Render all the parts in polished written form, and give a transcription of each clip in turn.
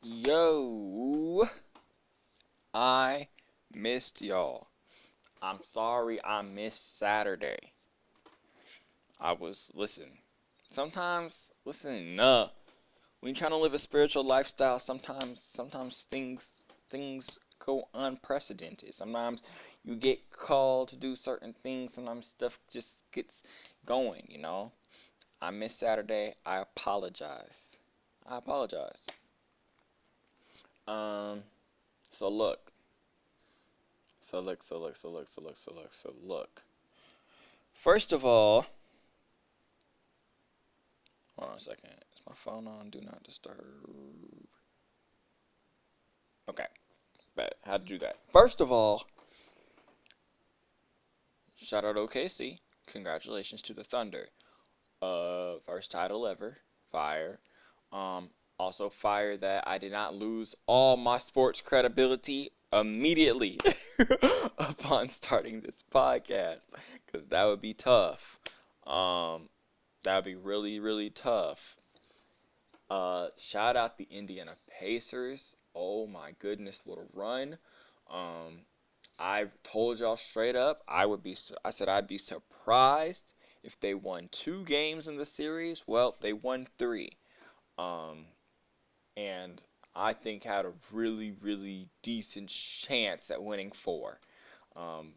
Yo, I missed y'all. I'm sorry I missed Saturday. Sometimes, when you're trying to live a spiritual lifestyle, sometimes things go unprecedented. Sometimes you get called to do certain things. Sometimes stuff just gets going. I missed Saturday. I apologize. I apologize. Um, so look. So look. First of all, hold on a second. Is my phone on? Do not disturb. Okay, bet. How to do that. First of all, shout out OKC. Congratulations to the Thunder. First title ever. Fire. Also fire that I did not lose all my sports credibility immediately upon starting this podcast, because that would be tough. Um, that would be really, really tough. Shout out the Indiana Pacers. Oh my goodness, what a run! Um, I told y'all straight up, I said I'd be surprised if they won 2 games in the series. Well, they won 3. Um, and I think had a really, really decent chance at winning 4.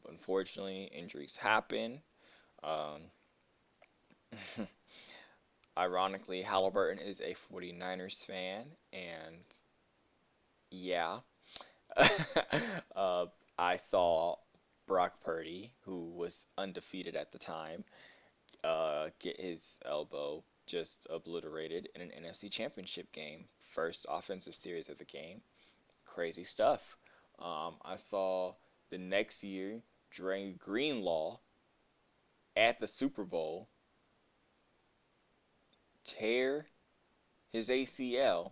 Unfortunately, injuries happen. Um, Ironically, Halliburton is a 49ers fan, and yeah, uh, I saw Brock Purdy, who was undefeated at the time, get his elbow just obliterated in an NFC Championship game. First offensive series of the game. Crazy stuff. I saw the next year Dre Greenlaw at the Super Bowl tear his ACL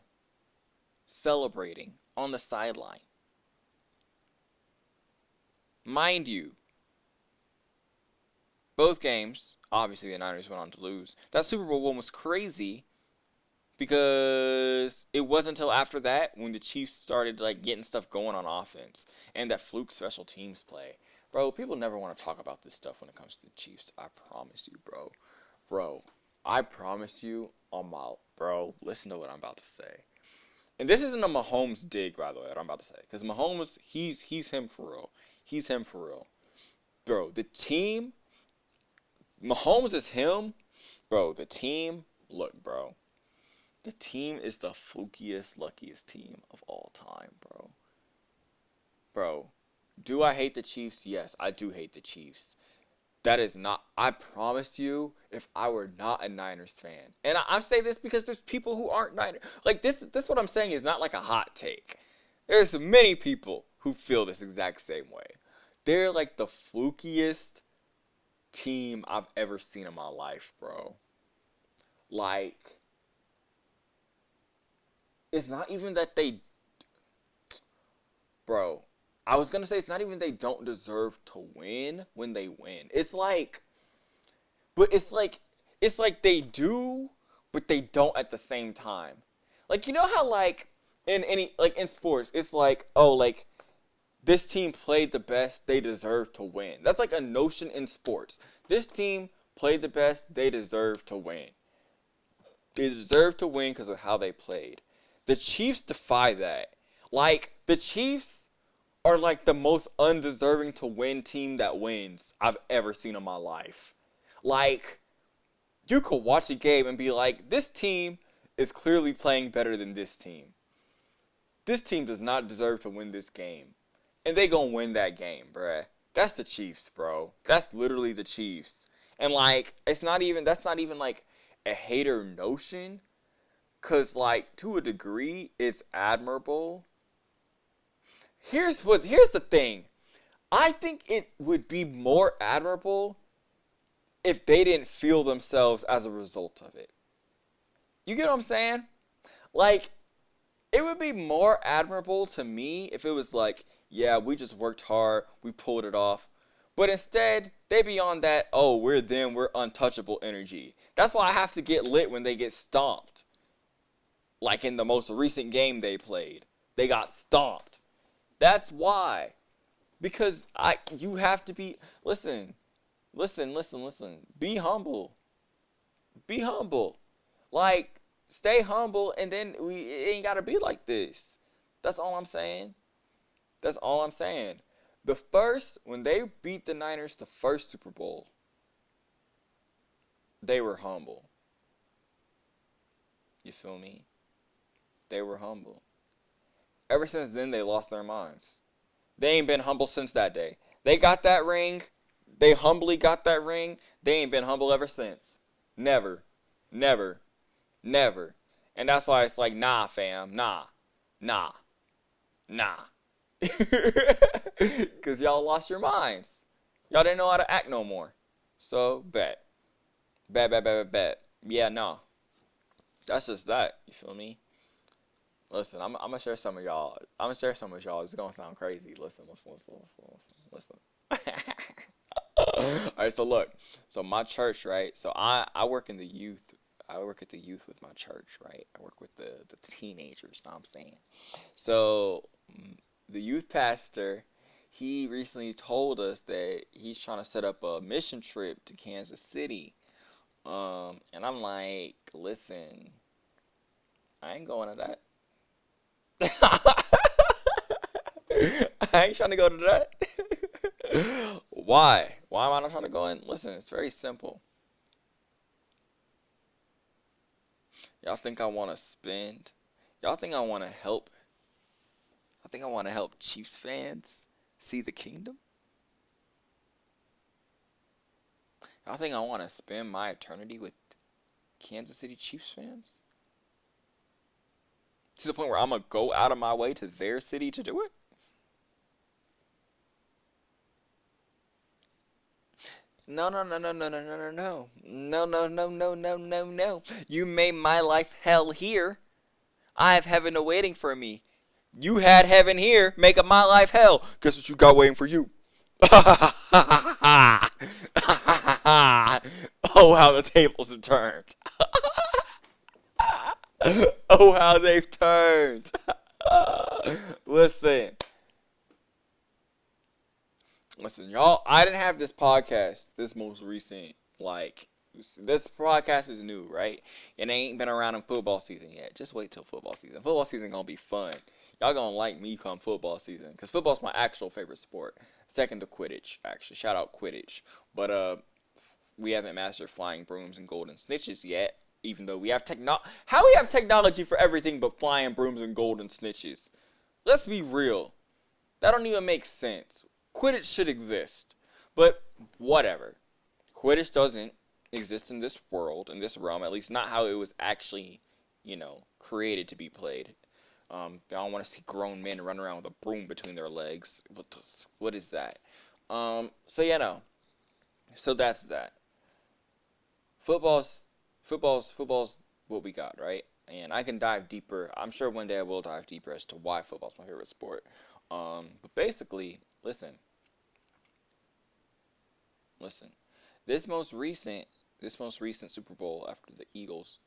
celebrating on the sideline. Mind you, both games, obviously the Niners went on to lose. That Super Bowl one was crazy because it wasn't until after that when the Chiefs started getting stuff going on offense and that fluke special teams play. Bro, people never want to talk about this stuff when it comes to the Chiefs. I promise you, bro. Bro, I promise you on my bro, listen to what I'm about to say. And this isn't a Mahomes dig, by the way, what I'm about to say. Because Mahomes, he's him for real. He's him for real. Bro, the team, Mahomes is him. Bro, the team, look, bro. The team is the flukiest, luckiest team of all time, bro. Bro, do I hate the Chiefs? Yes, I do hate the Chiefs. That is not, I promise you, if I were not a Niners fan, and I say this because there's people who aren't Niners. This what I'm saying is not like a hot take. There's many people who feel this exact same way. They're like the flukiest team I've ever seen in my life, bro. Like, it's not even that they, bro. I was gonna say it's not even they don't deserve to win when they win. But it's like they do, but they don't at the same time. Like, you know how in sports, it's like, oh, like this team played the best, they deserve to win. That's like a notion in sports. This team played the best, they deserve to win. They deserve to win because of how they played. The Chiefs defy that. Like, the Chiefs are like the most undeserving to win team that wins I've ever seen in my life. Like, you could watch a game and be like, this team is clearly playing better than this team. This team does not deserve to win this game. And they gonna win that game, bruh. That's the Chiefs, bro. That's literally the Chiefs. And that's not even like a hater notion. Cause like, to a degree, it's admirable. Here's the thing. I think it would be more admirable if they didn't feel themselves as a result of it. You get what I'm saying? Like, it would be more admirable to me if it was like, yeah, we just worked hard, we pulled it off. But instead, they be on that, oh, we're them, we're untouchable energy. That's why I have to get lit when they get stomped. Like in the most recent game they played, they got stomped. That's why. Because you have to be, listen, be humble. Be humble. Like, stay humble, and then it ain't gotta be like this. That's all I'm saying. That's all I'm saying. When they beat the Niners the first Super Bowl, they were humble. You feel me? They were humble. Ever since then, they lost their minds. They ain't been humble since that day. They got that ring. They humbly got that ring. They ain't been humble ever since. Never. Never. Never. And that's why it's like, nah, fam. Nah. Nah. Nah. Because y'all lost your minds. Y'all didn't know how to act no more. So, bet. Bet. Yeah, no. That's just that. You feel me? Listen, I'm gonna share some of y'all. It's gonna sound crazy. Listen. Alright, so look. So my church, right? So I work in the youth. I work at the youth with my church, right? I work with the teenagers, know what I'm saying? So the youth pastor, he recently told us that he's trying to set up a mission trip to Kansas City. And I'm like, listen, I ain't going to that. I ain't trying to go to that. Why? Why am I not trying to go in? Listen, it's very simple. Y'all think I want to spend? Y'all think I want to help? I think I want to help Chiefs fans see the kingdom? Y'all think I want to spend my eternity with Kansas City Chiefs fans? To the point where I'm going to go out of my way to their city to do it? No. No. You made my life hell here. I have heaven awaiting for me. You had heaven here, making my life hell. Guess what you got waiting for you? Oh, how the tables have turned. Oh, how they've turned. Listen, y'all. I didn't have this podcast, this most recent, this podcast is new, right? It ain't been around in football season yet. Just wait till football season. Football season gonna be fun. Y'all gonna like me come football season, because football's my actual favorite sport. Second to Quidditch, actually. Shout out Quidditch. But, we haven't mastered flying brooms and golden snitches yet. Even though we have how we have technology for everything but flying brooms and golden snitches? Let's be real. That don't even make sense. Quidditch should exist. But, whatever. Quidditch doesn't exist in this world, in this realm, at least not how it was actually, created to be played. I don't want to see grown men run around with a broom between their legs. What is that? So yeah, no. So that's that. Football's what we got, right? And I can dive deeper. I'm sure one day I will dive deeper as to why football's my favorite sport. But basically, listen. This most recent Super Bowl after the Eagles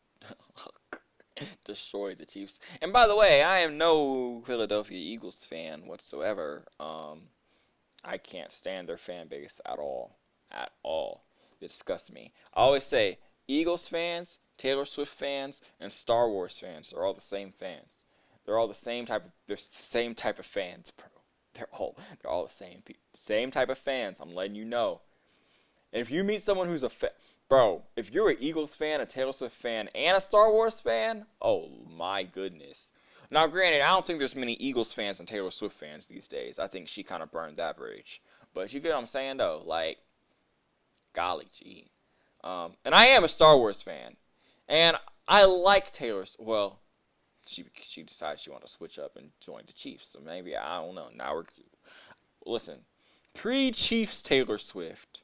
destroyed the Chiefs. And by the way, I am no Philadelphia Eagles fan whatsoever. I can't stand their fan base at all. At all. It disgusts me. I always say Eagles fans, Taylor Swift fans, and Star Wars fans are all the same fans. They're all the same type of fans, bro. They're all the same type of fans. I'm letting you know. And if you meet someone who's bro, if you're an Eagles fan, a Taylor Swift fan, and a Star Wars fan, oh my goodness. Now, granted, I don't think there's many Eagles fans and Taylor Swift fans these days. I think she kind of burned that bridge. But you get what I'm saying, though? Like, golly gee. And I am a Star Wars fan. And I like Taylor's. Well, she decided she wanted to switch up and join the Chiefs. So maybe, I don't know. Listen. Pre-Chiefs Taylor Swift,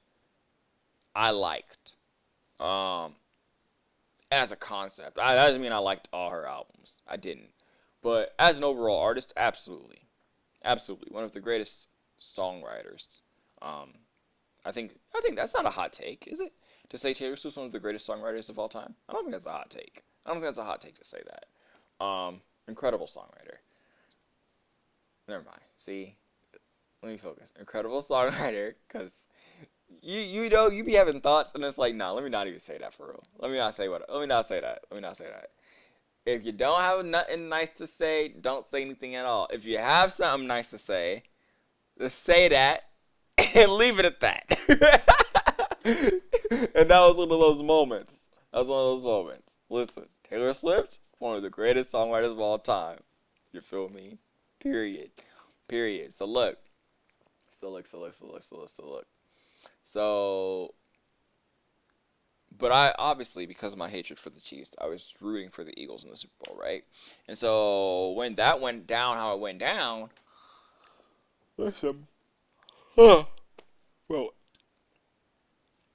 I liked. As a concept. That doesn't mean I liked all her albums. I didn't. But as an overall artist, absolutely. Absolutely. One of the greatest songwriters. I think that's not a hot take, is it? To say Taylor Swift's one of the greatest songwriters of all time? I don't think that's a hot take. I don't think that's a hot take to say that. Incredible songwriter. Never mind. See, let me focus. Incredible songwriter, because you be having thoughts, and it's like, nah, let me not even say that for real. Let me not say what. Let me not say that. Let me not say that. If you don't have nothing nice to say, don't say anything at all. If you have something nice to say, just say that and leave it at that. And that was one of those moments. That was one of those moments. Listen, Taylor Swift, one of the greatest songwriters of all time. You feel me? Period. Period. So look. So, but I obviously, because of my hatred for the Chiefs, I was rooting for the Eagles in the Super Bowl, right? And so when that went down, how it went down, listen, well,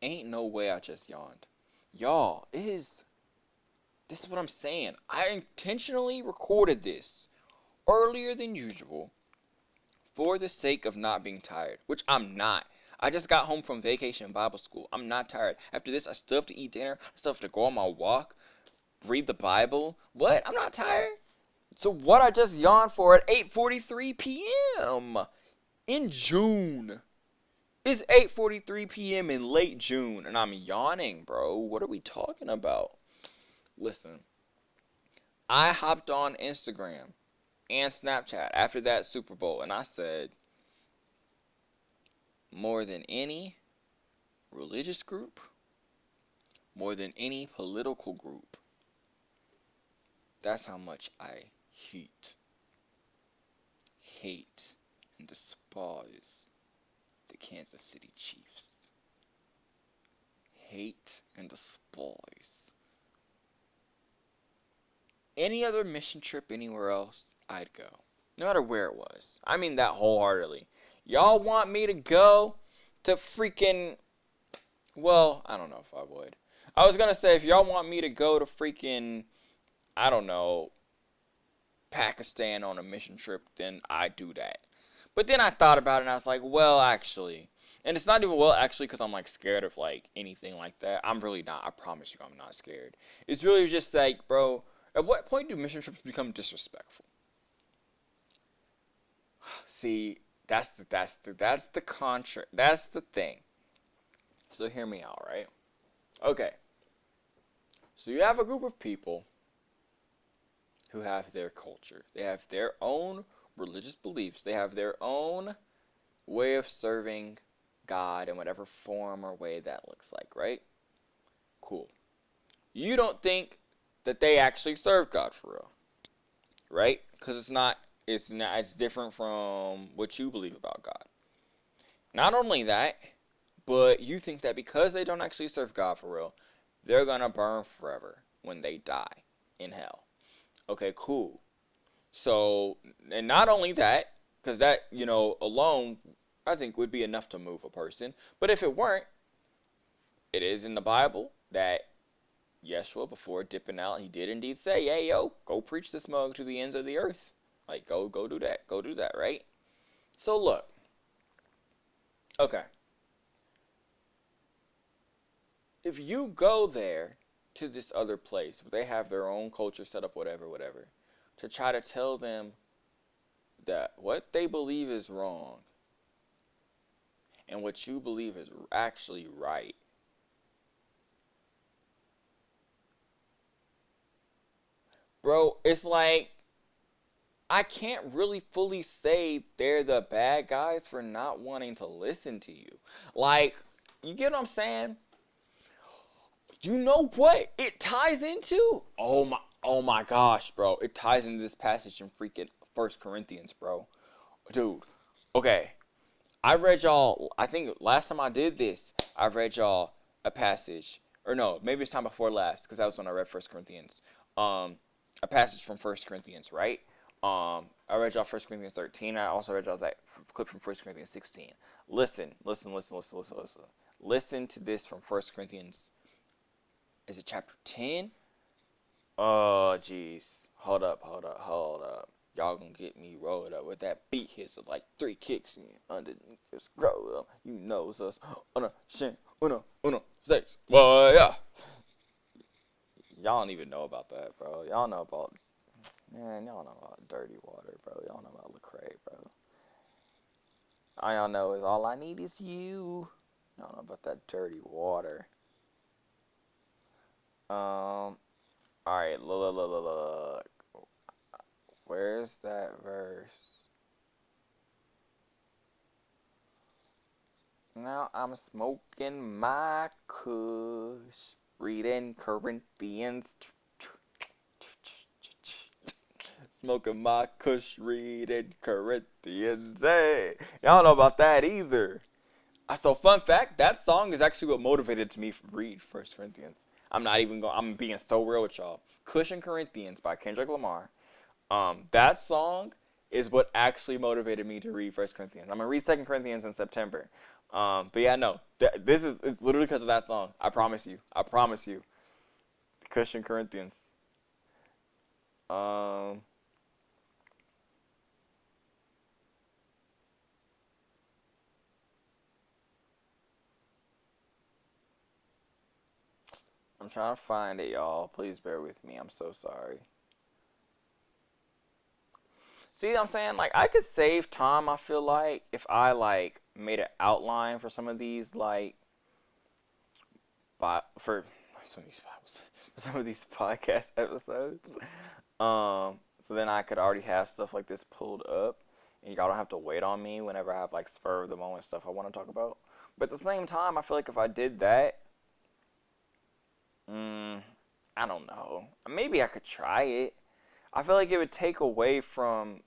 ain't no way I just yawned. Y'all, this is what I'm saying. I intentionally recorded this earlier than usual for the sake of not being tired, which I'm not. I just got home from vacation Bible school. I'm not tired. After this, I still have to eat dinner. I still have to go on my walk, read the Bible. What? I'm not tired. So what I just yawned for at 8:43 p.m. in June. It's 8:43 p.m. in late June, and I'm yawning, bro. What are we talking about? Listen, I hopped on Instagram and Snapchat after that Super Bowl, and I said, more than any religious group, more than any political group, that's how much I hate, and despise the Kansas City Chiefs. Hate and despise. Any other mission trip anywhere else, I'd go. No matter where it was. I mean that wholeheartedly. Y'all want me to go to freaking... Well, I don't know if I would. I was going to say, if y'all want me to go to freaking, I don't know, Pakistan on a mission trip, then I'd do that. But then I thought about it, and I was like, well, actually. And it's not even well, actually, because I'm, like, scared of, like, anything like that. I'm really not. I promise you I'm not scared. It's really just like, bro, at what point do mission trips become disrespectful? See, that's the thing. So hear me out, right? Okay. So you have a group of people who have their culture. They have their own religious beliefs. They have their own way of serving God in whatever form or way that looks like, right? Cool. You don't think that they actually serve God for real, right? Because it's different from what you believe about God. Not only that, but you think that because they don't actually serve God for real, they're gonna burn forever when they die in hell. Okay, cool. So, and not only that, because that, alone, I think would be enough to move a person. But if it weren't, it is in the Bible that Yeshua, before dipping out, he did indeed say, hey, yo, go preach this mug to the ends of the earth. Like, go do that. Go do that, right? So, look. Okay. If you go there to this other place, where they have their own culture set up, whatever, to try to tell them that what they believe is wrong and what you believe is actually right, bro, it's like, I can't really fully say they're the bad guys for not wanting to listen to you. Like, you get what I'm saying? You know what it ties into? Oh my gosh, bro. It ties into this passage in freaking 1 Corinthians, bro. Dude, okay. I read y'all, I think last time I did this, I read y'all a passage. Or no, maybe it's time before last, because that was when I read 1 Corinthians. A passage from 1 Corinthians, right? I read y'all 1 Corinthians 13. I also read y'all that clip from 1 Corinthians 16. Listen. Listen to this from 1 Corinthians. Is it chapter 10? Oh, jeez. Hold up. Y'all gonna get me rolled up with that beat here. So like 3 kicks underneath this scroll. You know it's us. Uno, 6. Well, yeah. Y'all don't even know about that, bro. Y'all know about Man, y'all know about dirty water, bro. Y'all know about Lecrae, bro. All y'all know is all I need is you. Y'all know about that dirty water. Alright, look. Where's that verse? Now I'm smoking my kush, reading Corinthians. Smoking my kush, reading Corinthians. Hey, y'all don't know about that either. So fun fact, that song is actually what motivated me to read First Corinthians. I'm not even going. I'm being so real with y'all. Kush and Corinthians by Kendrick Lamar. That song is what actually motivated me to read First Corinthians. I'm gonna read Second Corinthians in September. But yeah, no, it's literally because of that song. I promise you. I promise you. It's Kush and Corinthians. Um, I'm trying to find it, y'all. Please bear with me. I'm so sorry. See what I'm saying? Like, I could save time, I feel like, if I, like, made an outline for some of these, like, for some of these some of these podcast episodes. So then I could already have stuff like this pulled up, and y'all don't have to wait on me whenever I have, like, spur of the moment stuff I want to talk about. But at the same time, I feel like if I did that, mm, I don't know. Maybe I could try it. I feel like it would take away from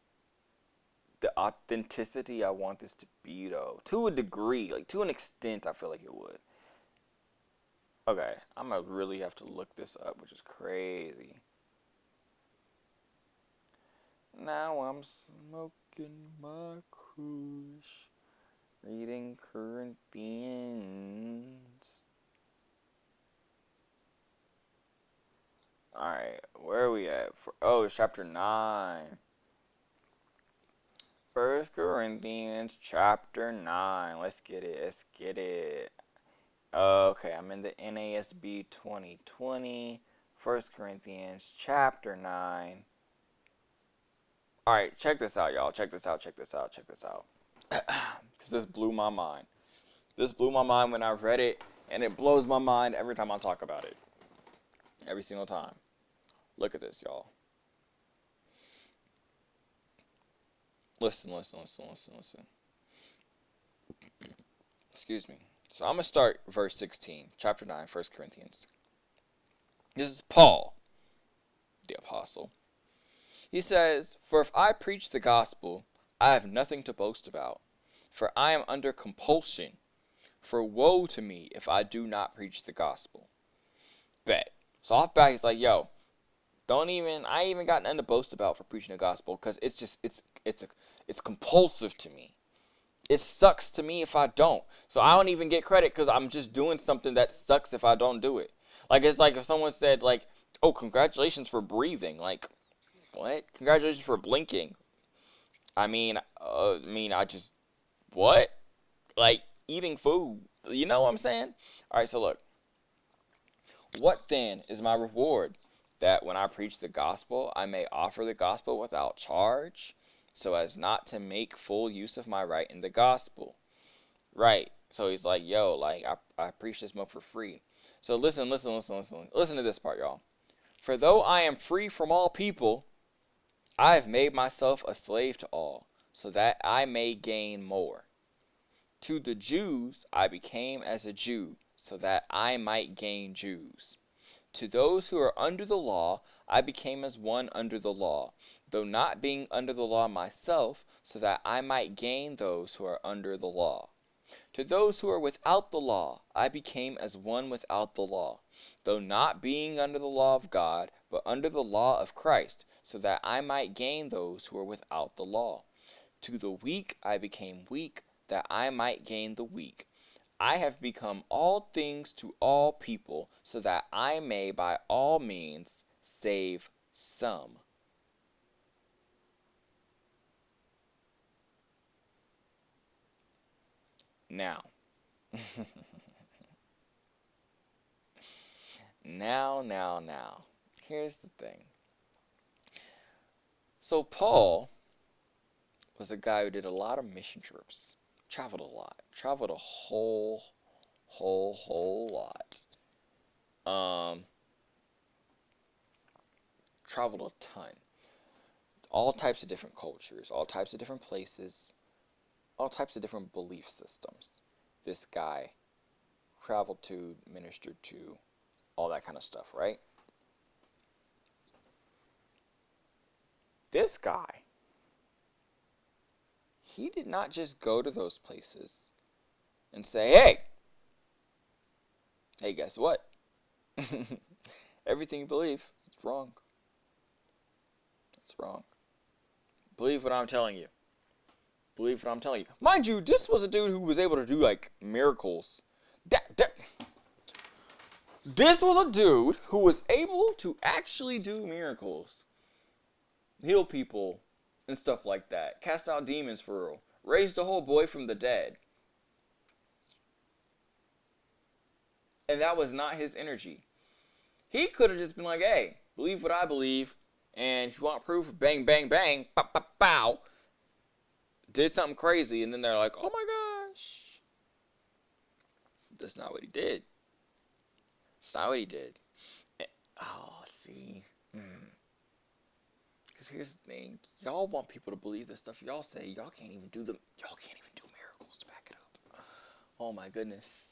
the authenticity I want this to be, though. To a degree, like to an extent, I feel like it would. Okay, I'm gonna really have to look this up, which is crazy. Now I'm smoking my kush, reading Corinthians. Alright, where are we at? It's chapter 9. First Corinthians chapter 9. Let's get it. Let's get it. Okay, I'm in the NASB 2020. First Corinthians chapter 9. Alright, check this out, y'all. Check this out. Because this blew my mind. This blew my mind when I read it, and it blows my mind every time I talk about it. Every single time. Look at this, y'all. Listen. Excuse me. So I'm going to start verse 16, chapter 9, 1 Corinthians. This is Paul, the apostle. He says, "For if I preach the gospel, I have nothing to boast about, for I am under compulsion. For woe to me if I do not preach the gospel." Bet. So off back, he's like, yo, I ain't even got nothing to boast about for preaching the gospel, because it's compulsive to me. It sucks to me if I don't. So I don't even get credit because I'm just doing something that sucks if I don't do it. Like, it's like if someone said, like, oh, congratulations for breathing. Like, what? Congratulations for blinking. I just, what? Like, eating food. You know what I'm saying? Alright, so look. What then is my reward? That when I preach the gospel, I may offer the gospel without charge, so as not to make full use of my right in the gospel. Right. So he's like, yo, like, I preach this milk for free. So listen. Listen to this part, y'all. For though I am free from all people, I have made myself a slave to all, so that I may gain more. To the Jews I became as a Jew, so that I might gain Jews. To those who are under the law, I became as one under the law, though not being under the law myself, so that I might gain those who are under the law. To those who are without the law, I became as one without the law, though not being under the law of God, but under the law of Christ, so that I might gain those who are without the law. To the weak I became weak, that I might gain the weak. I have become all things to all people, so that I may by all means save some. Now, now. Here's the thing. So Paul was a guy who did a lot of mission trips, traveled a lot, traveled a whole lot. Um, Traveled a ton. All types of different cultures, all types of different places, all types of different belief systems. This guy traveled to, ministered to, all that kind of stuff, right? This guy, he did not just go to those places and say, hey, guess what? Everything you believe, it's wrong. It's wrong. Believe what I'm telling you. Believe what I'm telling you. Mind you, this was a dude who was able to do, like, miracles. This was a dude who was able to actually do miracles. Heal people and stuff like that. Cast out demons for real. Raised a whole boy from the dead. And that was not his energy. He could have just been like, hey, believe what I believe. And if you want proof, bang, bang, bang, pow, pow, pow. Did something crazy. And then they're like, oh my gosh. That's not what he did. That's not what he did. Oh, see. Because here's the thing. Y'all want people to believe the stuff y'all say. Y'all can't even do miracles to back it up. Oh my goodness.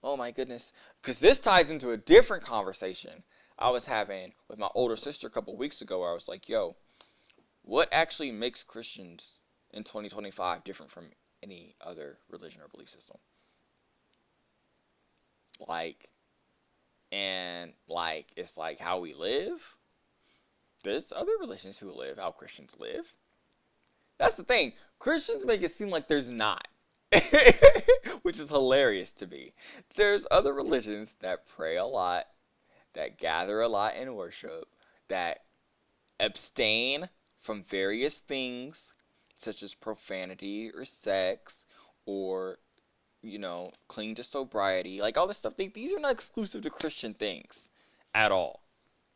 Oh my goodness. Because this ties into a different conversation I was having with my older sister a couple weeks ago, where I was like, yo, what actually makes Christians in 2025 different from any other religion or belief system? It's like how we live. There's other religions who live how Christians live. That's the thing. Christians make it seem like there's not. Which is hilarious to me. There's other religions that pray a lot, that gather a lot in worship, that abstain from various things, such as profanity or sex, or, cling to sobriety. Like, all this stuff. These are not exclusive to Christian things at all.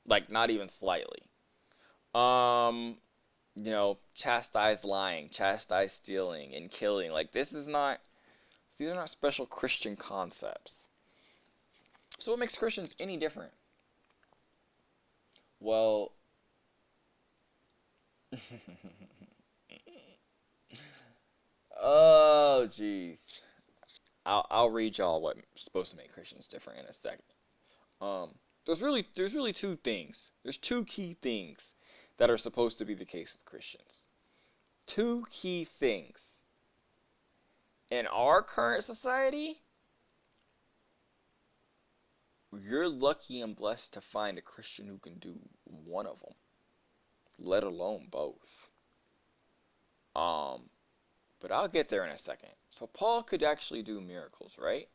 Like, not even slightly. Chastise lying, chastise stealing, and killing. Like, these are not special Christian concepts. So what makes Christians any different? Well, oh, jeez. I'll read y'all what's supposed to make Christians different in a second. There's really two things. There's two key things that are supposed to be the case with Christians. Two key things. In our current society, you're lucky and blessed to find a Christian who can do one of them, let alone both. But I'll get there in a second. So Paul could actually do miracles, right?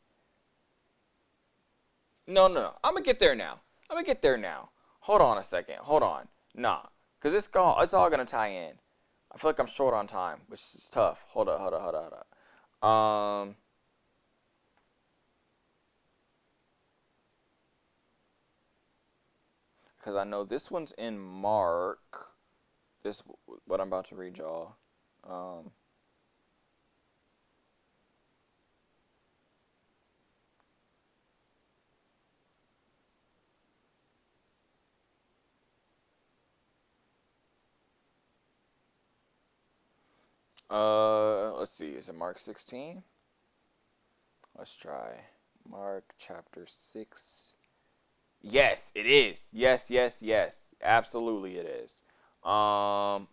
No. I'm gonna get there now. Hold on a second. Hold on. Nah. Because it's all gonna tie in. I feel like I'm short on time, which is tough. Hold up. Because I know this one's in Mark. What I'm about to read y'all. Let's see. Is it Mark 16? Let's try Mark chapter 6. Yes, it is. Yes. Absolutely it is. Boom.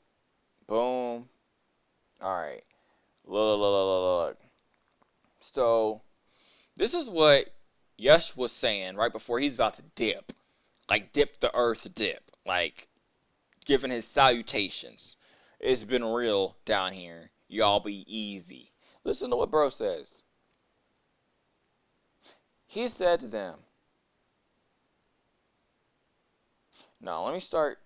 Alright. Look. So, this is what Yesh was saying right before he's about to dip. Like, dip the earth dip. Like, giving his salutations. It's been real down here. Y'all be easy. Listen to what bro says. He said to them. Now, let me start.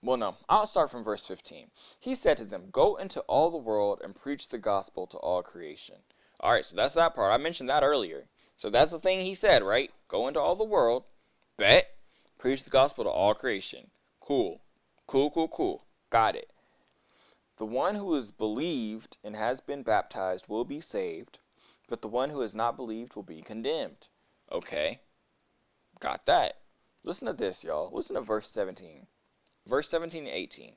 Well, no. I'll start from verse 15. He said to them, go into all the world and preach the gospel to all creation. Alright, so that's that part. I mentioned that earlier. So that's the thing he said, right? Go into all the world. Bet. Preach the gospel to all creation. Cool. Got it. The one who has believed and has been baptized will be saved, but the one who has not believed will be condemned. Okay, got that. Listen to this, y'all. Listen to verse 17. Verse 17 and 18.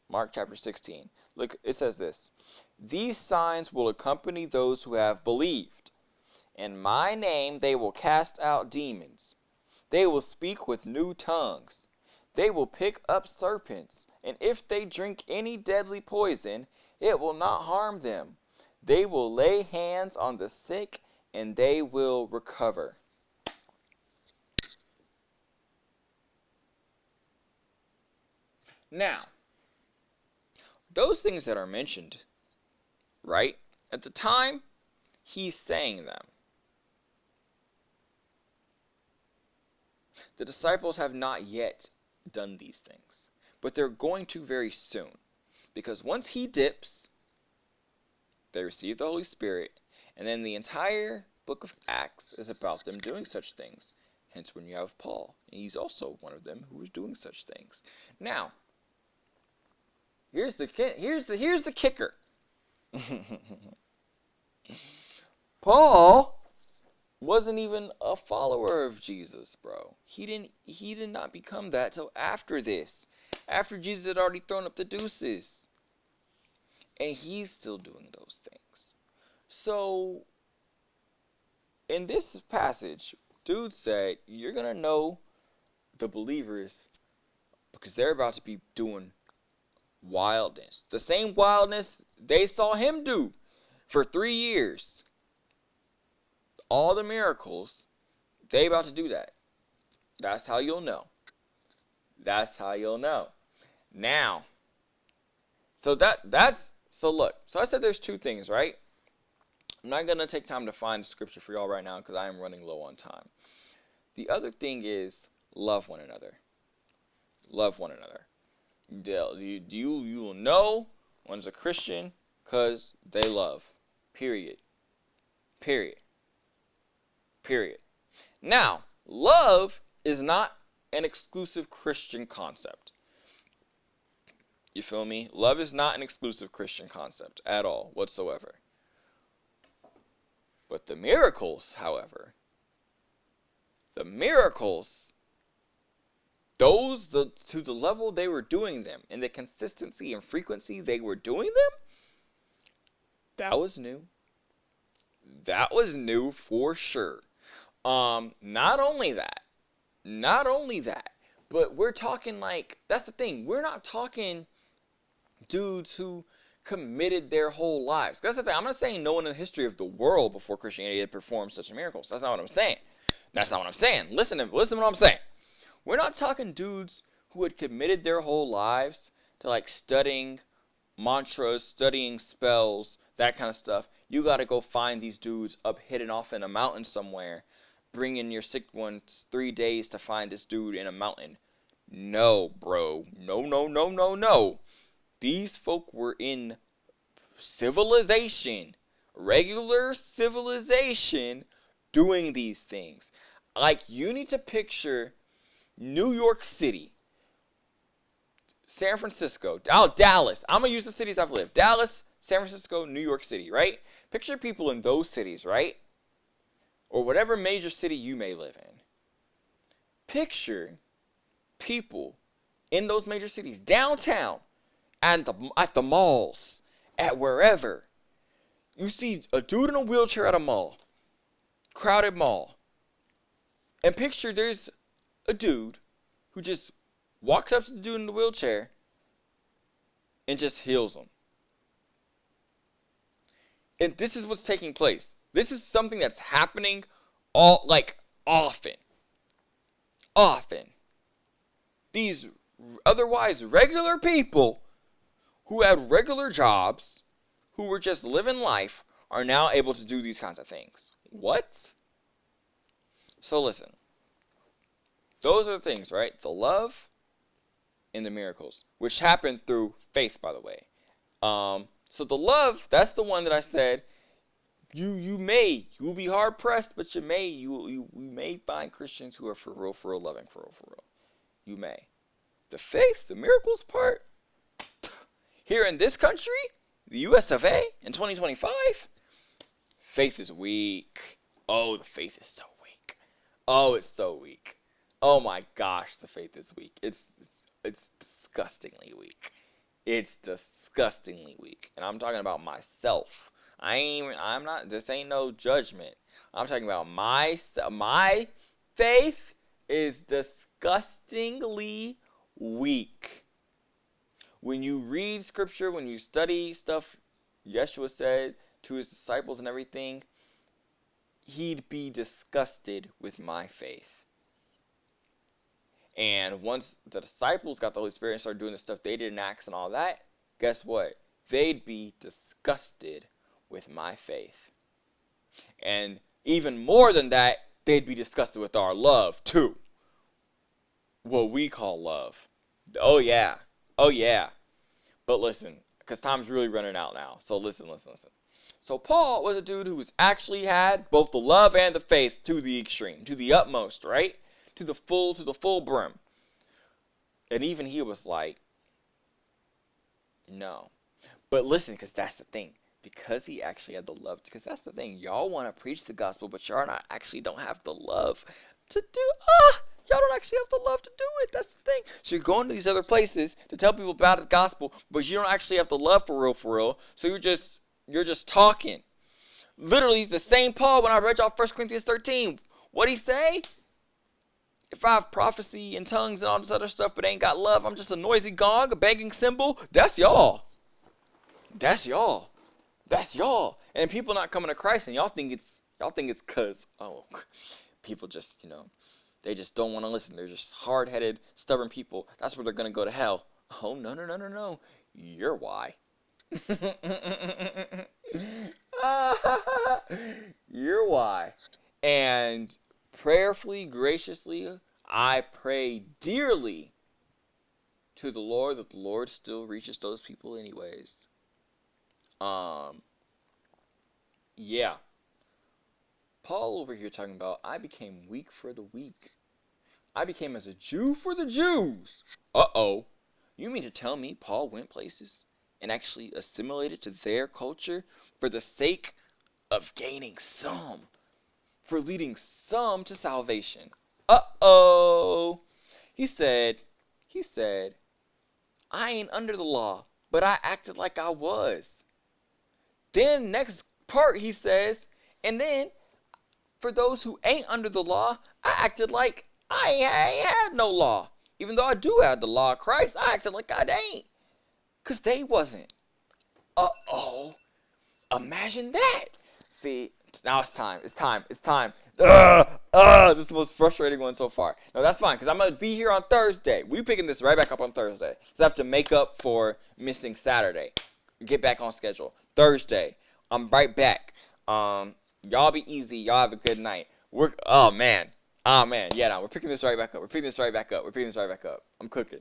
Mark chapter 16. Look, it says this. These signs will accompany those who have believed. In my name they will cast out demons. They will speak with new tongues. They will pick up serpents. And if they drink any deadly poison, it will not harm them. They will lay hands on the sick and they will recover. Now, those things that are mentioned, right? At the time he's saying them, the disciples have not yet done these things, but they're going to very soon. Because once he dips, they receive the Holy Spirit, and then the entire book of Acts is about them doing such things. Hence when you have Paul, he's also one of them who is doing such things. Now, here's the kicker. Paul wasn't even a follower of Jesus, bro. He did not become that till after this. After Jesus had already thrown up the deuces. And he's still doing those things. So, in this passage, dude said, you're going to know the believers because they're about to be doing wildness. The same wildness they saw him do for 3 years. All the miracles, they about to do that. That's how you'll know. That's how you'll know. Now, so look. So I said there's two things, right? I'm not going to take time to find the scripture for y'all right now because I am running low on time. The other thing is love one another. Love one another. You will know one's a Christian because they love. Period. Now, love is not an exclusive Christian concept. You feel me? Love is not an exclusive Christian concept at all, whatsoever. But the miracles, however, to the level they were doing them, and the consistency and frequency they were doing them, that was new. That was new for sure. Not only that, but we're talking like, that's the thing, we're not talking dudes who committed their whole lives. That's the thing, I'm not saying no one in the history of the world before Christianity had performed such miracles. That's not what I'm saying. Listen to what I'm saying. We're not talking dudes who had committed their whole lives to like studying mantras, studying spells, that kind of stuff. You got to go find these dudes up hidden off in a mountain somewhere. Bring in your sick ones 3 days to find this dude in a mountain. No, bro. No. These folk were in civilization. Regular civilization doing these things. Like, you need to picture New York City, San Francisco, Dallas. I'm going to use the cities I've lived. Dallas, San Francisco, New York City, right? Picture people in those cities, right? Or whatever major city you may live in. Picture people in those major cities, downtown, and at the malls, at wherever. You see a dude in a wheelchair at a mall, crowded mall. And picture there's a dude who just walks up to the dude in the wheelchair and just heals him. And this is what's taking place. This is something that's happening often. These otherwise regular people who had regular jobs, who were just living life, are now able to do these kinds of things. What? So listen. Those are the things, right? The love and the miracles, which happen through faith, by the way. So the love, that's the one that I said, you'll be hard pressed, but you may find Christians who are for real loving, for real. You may. The faith, the miracles part, here in this country, the US of A, in 2025, faith is weak. Oh, the faith is so weak. Oh, it's so weak. Oh my gosh, the faith is weak. It's disgustingly weak. It's disgustingly weak. And I'm talking about myself. I'm not, this ain't no judgment. I'm talking about my faith is disgustingly weak. When you read scripture, when you study stuff Yeshua said to his disciples and everything, he'd be disgusted with my faith. And once the disciples got the Holy Spirit and started doing the stuff they did in Acts and all that, guess what? They'd be disgusted with my faith. And even more than that, they'd be disgusted with our love too. What we call love. Oh yeah. Oh yeah. But listen, because time's really running out now. So listen. So Paul was a dude who actually had both the love and the faith to the extreme, to the utmost, right? To the full brim. And even he was like, no. But listen, because that's the thing. Because he actually had the love. Because that's the thing. Y'all want to preach the gospel, but y'all don't have the love to do. Y'all don't actually have the love to do it. That's the thing. So you're going to these other places to tell people about the gospel, but you don't actually have the love for real. So you're just talking. Literally, the same Paul when I read y'all 1 Corinthians 13. What'd he say? If I have prophecy and tongues and all this other stuff, but ain't got love, I'm just a noisy gong, a banging cymbal. That's y'all. That's y'all. That's y'all. And people not coming to Christ, and y'all think it's cause people just, they just don't want to listen. They're just hard-headed, stubborn people. That's where they're gonna go to hell. Oh no. You're why. You're why. And prayerfully, graciously, I pray dearly to the Lord that the Lord still reaches those people anyways. Yeah. Paul over here talking about, I became weak for the weak. I became as a Jew for the Jews. Uh-oh. You mean to tell me Paul went places and actually assimilated to their culture for the sake of gaining some? For leading some to salvation. Uh-oh. He said, I ain't under the law, but I acted like I was. Then next part he says, and then for those who ain't under the law, I acted like I ain't had no law. Even though I do have the law of Christ, I acted like I ain't. Because they wasn't. Uh-oh. Imagine that. See, now it's time. This is the most frustrating one so far. No, that's fine, because I'm going to be here on Thursday. We picking this right back up on Thursday. So I have to make up for missing Saturday. Get back on schedule. Thursday. I'm right back. Y'all be easy. Y'all have a good night. Oh, man. Yeah, no, we're picking this right back up. I'm cooking.